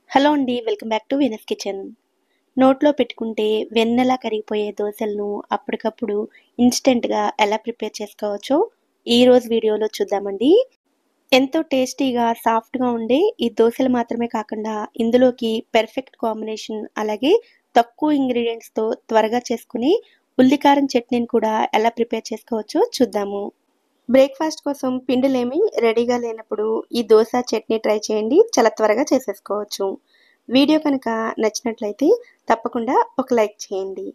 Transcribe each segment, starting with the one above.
Hello అండి. Welcome back to Venus kitchen. నోట్లో పెట్టుకుంటే వెన్నెలా కరిగిపోయే దోసలను అప్పటికప్పుడు ఇన్‌స్టంట్‌గా ఎలా ప్రిపేర్ చేసుకోవచ్చో ఈరోజు వీడియోలో చూద్దామండి. ఎంతో టేస్టీగా, సాఫ్ట్‌గా ఉండే ఈ దోసలు మాత్రమే కాకుండా ఇందులోకి పెర్ఫెక్ట్ కాంబినేషన్ అలాగే తక్కువ ఇంగ్రీడియెంట్స్‌తో త్వరగా చేసుకుని ఉల్లికారం చట్నీని కూడా ఎలా ప్రిపేర్ చేసుకోవచ్చో చూద్దాము. బ్రేక్‌ఫాస్ట్ కోసం పిండిలేమి రెడీగా లేనప్పుడు ఈ దోస చట్నీ ట్రై చేయండి. చాలా త్వరగా చేసేసుకోవచ్చు. వీడియో కనుక నచ్చినట్లయితే తప్పకుండా ఒక లైక్ చేయండి.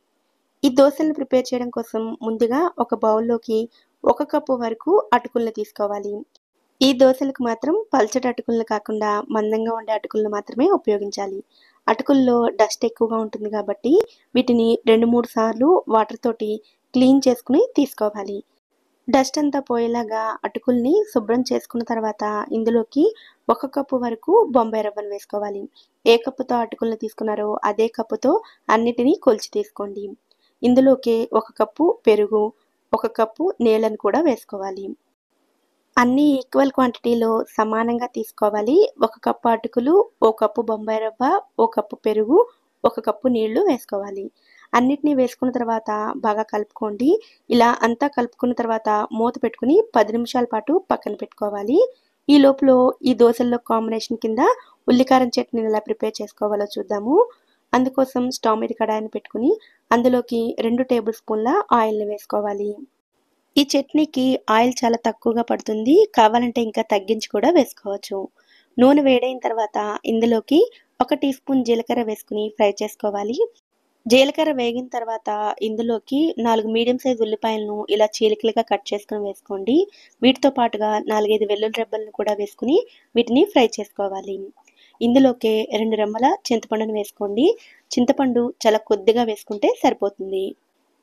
ఈ దోసలను ప్రిపేర్ చేయడం కోసం ముందుగా ఒక బౌల్‌లోకి 1 కప్పు వరకు అటుకులను తీసుకోవాలి. ఈ దోసలకు మాత్రం పల్చటి అటుకులను కాకుండా మందంగా ఉండే అటుకులను మాత్రమే ఉపయోగించాలి. అటుకుల్లో డస్ట్ ఎక్కువగా ఉంటుంది కాబట్టి వీటిని 2, 3 సార్లు వాటర్ తోటి క్లీన్ చేసుకొని తీసుకోవాలి. డస్ట్ అంతా పోయేలాగా అటుకుల్ని శుభ్రం చేసుకున్న తర్వాత ఇందులోకి 1 కప్పు వరకు బొంబాయి రవ్వను వేసుకోవాలి. ఏ కప్పుతో అటుకుల్ని తీసుకున్నారో అదే కప్పుతో అన్నిటిని కొలిచి తీసుకోండి. ఇందులోకి 1 కప్పు పెరుగు, 1 కప్పు నీళ్ళను కూడా వేసుకోవాలి. అన్నీ ఈక్వల్ క్వాంటిటీలో సమానంగా తీసుకోవాలి. 1 కప్పు అటుకులు, 1 కప్పు బొంబాయి రవ్వ, 1 కప్పు పెరుగు, 1 కప్పు నీళ్లు వేసుకోవాలి. అన్నిటిని వేసుకున్న తర్వాత బాగా కలుపుకోండి. ఇలా అంతా కలుపుకున్న తర్వాత మూత పెట్టుకుని 10 నిమిషాల పాటు పక్కన పెట్టుకోవాలి. ఈ లోపులో ఈ దోసల్లో కాంబినేషన్ కింద ఉల్లికారం చట్నీని ఎలా ప్రిపేర్ చేసుకోవాలో చూద్దాము. అందుకోసం స్టవ్ మీద కడాయిని పెట్టుకుని అందులోకి 2 టేబుల్ స్పూన్ల ఆయిల్‌ని వేసుకోవాలి. ఈ చట్నీకి ఆయిల్ చాలా తక్కువగా పడుతుంది. కావాలంటే ఇంకా తగ్గించి కూడా వేసుకోవచ్చు. నూనె వేడైన తర్వాత ఇందులోకి 1 టీ స్పూన్ జీలకర్ర వేసుకొని ఫ్రై చేసుకోవాలి. జీలకర్ర వేగిన తర్వాత ఇందులోకి 4 మీడియం సైజ్ ఉల్లిపాయలను ఇలా చీలికలుగా కట్ చేసుకొని వేసుకోండి. వీటితో పాటుగా 4, 5 వెల్లుల్లి రెబ్బలను కూడా వేసుకొని వీటిని ఫ్రై చేసుకోవాలి. ఇందులోకే 2 రెమ్మల చింతపండును వేసుకోండి. చింతపండు చాలా కొద్దిగా వేసుకుంటే సరిపోతుంది.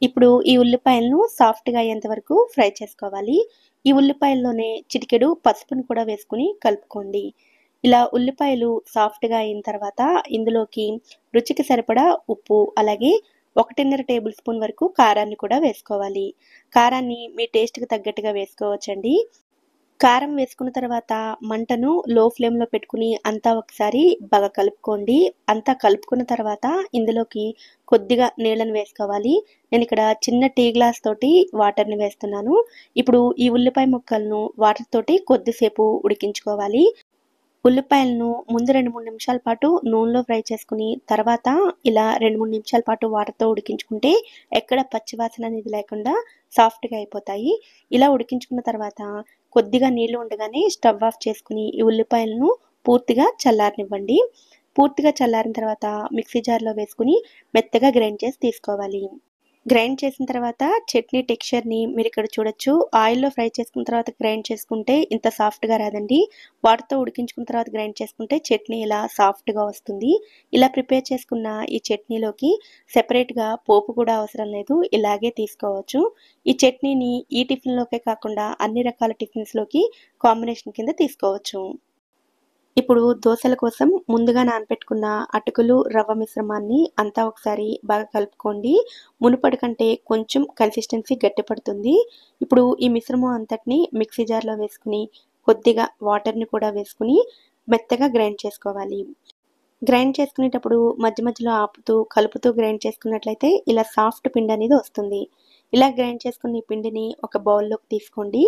ఇప్పుడు ఈ ఉల్లిపాయలను సాఫ్ట్‌గా అయ్యేంత వరకు ఫ్రై చేసుకోవాలి. ఈ ఉల్లిపాయల్లోనే చిటికెడు పసుపును కూడా వేసుకొని కలుపుకోండి. ఇలా ఉల్లిపాయలు సాఫ్ట్‌గా అయిన తర్వాత ఇందులోకి రుచికి సరిపడా ఉప్పు, అలాగే 1.5 టేబుల్ స్పూన్ వరకు కారాన్ని కూడా వేసుకోవాలి. కారాన్ని మీ టేస్ట్‌కి తగ్గట్టుగా వేసుకోవచ్చండి. కారం వేసుకున్న తర్వాత మంటను లో ఫ్లేమ్‌లో పెట్టుకుని అంతా ఒకసారి బాగా కలుపుకోండి. అంతా కలుపుకున్న తర్వాత ఇందులోకి కొద్దిగా నీళ్ళను వేసుకోవాలి. నేనిక్కడ చిన్న టీ గ్లాస్ తోటి వాటర్‌ని వేస్తున్నాను. ఇప్పుడు ఈ ఉల్లిపాయ ముక్కలను వాటర్ తోటి కొద్దిసేపు ఉడికించుకోవాలి. ఉల్లిపాయలను ముందు 2, 3 నిమిషాల పాటు నూనెలో ఫ్రై చేసుకుని, తర్వాత ఇలా 2, 3 నిమిషాల పాటు వాటర్‌తో ఉడికించుకుంటే ఎక్కడ పచ్చి వాసన అనేది లేకుండా సాఫ్ట్‌గా అయిపోతాయి. ఇలా ఉడికించుకున్న తర్వాత కొద్దిగా నీళ్లు ఉండగానే స్టవ్ ఆఫ్ చేసుకుని ఈ ఉల్లిపాయలను పూర్తిగా చల్లారనివ్వండి. పూర్తిగా చల్లారిన తర్వాత మిక్సీ జార్‌లో వేసుకొని మెత్తగా గ్రైండ్ చేసి తీసుకోవాలి. గ్రైండ్ చేసిన తర్వాత చట్నీ టెక్స్చర్‌ని మీరిక్కడ చూడొచ్చు. ఆయిల్‌లో ఫ్రై చేసుకున్న తర్వాత గ్రైండ్ చేసుకుంటే ఇంత సాఫ్ట్‌గా రాదండి. వాటర్‌తో ఉడికించుకున్న తర్వాత గ్రైండ్ చేసుకుంటే చట్నీ ఇలా సాఫ్ట్‌గా వస్తుంది. ఇలా ప్రిపేర్ చేసుకున్న ఈ చట్నీలోకి సెపరేట్‌గా పోపు కూడా అవసరం లేదు. ఇలాగే తీసుకోవచ్చు. ఈ చట్నీని ఈ టిఫిన్‌లోకే కాకుండా అన్ని రకాల టిఫిన్స్‌లోకి కాంబినేషన్ కింద తీసుకోవచ్చు. ఇప్పుడు దోసల కోసం ముందుగా నానబెట్టుకున్న అటుకులు, రవ్వ మిశ్రమాన్ని అంతా ఒకసారి బాగా కలుపుకోండి. మునుపటి కంటే కొంచెం కన్సిస్టెన్సీ గట్టిపడుతుంది. ఇప్పుడు ఈ మిశ్రమం అంతటిని మిక్సీ జార్‌లో వేసుకొని, కొద్దిగా వాటర్‌ని కూడా వేసుకొని మెత్తగా గ్రైండ్ చేసుకోవాలి. గ్రైండ్ చేసుకునేటప్పుడు మధ్య మధ్యలో ఆపుతూ, కలుపుతూ గ్రైండ్ చేసుకున్నట్లయితే ఇలా సాఫ్ట్ పిండనేది వస్తుంది. ఇలా గ్రైండ్ చేసుకున్న ఈ పిండిని ఒక బౌల్‌లోకి తీసుకోండి.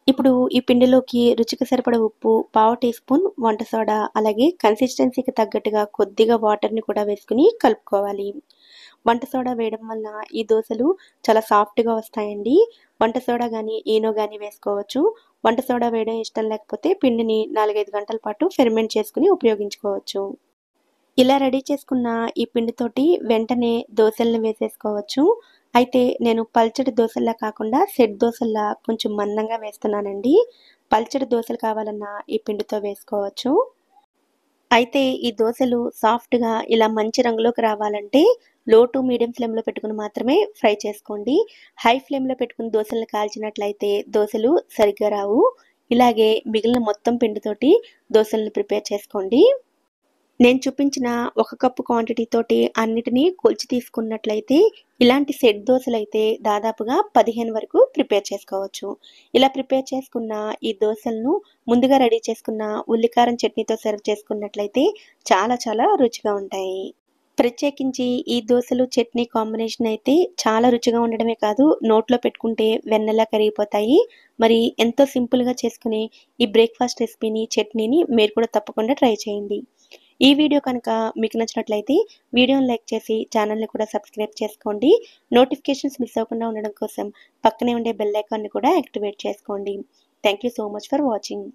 ఇప్పుడు ఈ పిండిలోకి రుచికి సరిపడా ఉప్పు, పావు టీ స్పూన్ వంట సోడా, అలాగే కన్సిస్టెన్సీకి తగ్గట్టుగా కొద్దిగా వాటర్‌ని కూడా వేసుకొని కలుపుకోవాలి. వంట సోడా వేయడం వల్ల ఈ దోసలు చాలా సాఫ్ట్‌గా వస్తాయండి. వంట సోడా గానీ, ఈనో గానీ వేసుకోవచ్చు. వంట సోడా వేయడం ఇష్టం లేకపోతే పిండిని 4, 5 గంటల పాటు ఫెర్మెంట్ చేసుకొని ఉపయోగించుకోవచ్చు. ఇలా రెడీ చేసుకున్న ఈ పిండితోటి వెంటనే దోసలను వేసేసుకోవచ్చు. అయితే నేను పల్చటి దోసల్లా కాకుండా సెట్ దోసల్లా కొంచెం మందంగా వేస్తున్నానండి. పల్చటి దోసలు కావాలన్నా ఈ పిండితో వేసుకోవచ్చు. అయితే ఈ దోసలు సాఫ్ట్‌గా ఇలా మంచి రంగులోకి రావాలంటే లో టు మీడియం ఫ్లేమ్‌లో పెట్టుకొని మాత్రమే ఫ్రై చేసుకోండి. హై ఫ్లేమ్‌లో పెట్టుకొని దోసలను కాల్చినట్లయితే దోసలు సరిగ్గా రావు. ఇలాగే మిగిలిన మొత్తం పిండితోటి దోసలను ప్రిపేర్ చేసుకోండి. నేను చూపించిన 1 కప్పు క్వాంటిటీ తోటి అన్నిటిని కొలిచి తీసుకున్నట్లయితే ఇలాంటి సెట్ దోసలైతే దాదాపుగా 15 వరకు ప్రిపేర్ చేసుకోవచ్చు. ఇలా ప్రిపేర్ చేసుకున్న ఈ దోసలను ముందుగా రెడీ చేసుకున్న ఉల్లికారం చట్నీతో సర్వ్ చేసుకున్నట్లయితే చాలా చాలా రుచిగా ఉంటాయి. ప్రత్యేకించి ఈ దోసలు చట్నీ కాంబినేషన్ అయితే చాలా రుచిగా ఉండడమే కాదు, నోట్లో పెట్టుకుంటే వెన్నలా కరిగిపోతాయి. మరి ఎంతో సింపుల్‌గా చేసుకునే ఈ బ్రేక్‌ఫాస్ట్ రెసిపీని, చట్నీని మీరు కూడా తప్పకుండా ట్రై చేయండి. ఈ వీడియో కనుక మీకు నచ్చినట్లయితే వీడియోని లైక్ చేసి ఛానల్‌ని కూడా సబ్స్క్రైబ్ చేసుకోండి. నోటిఫికేషన్స్ మిస్ అవ్వకుండా ఉండడం కోసం పక్కనే ఉండే బెల్ ఐకాన్‌ని కూడా యాక్టివేట్ చేసుకోండి. Thank you so much for watching.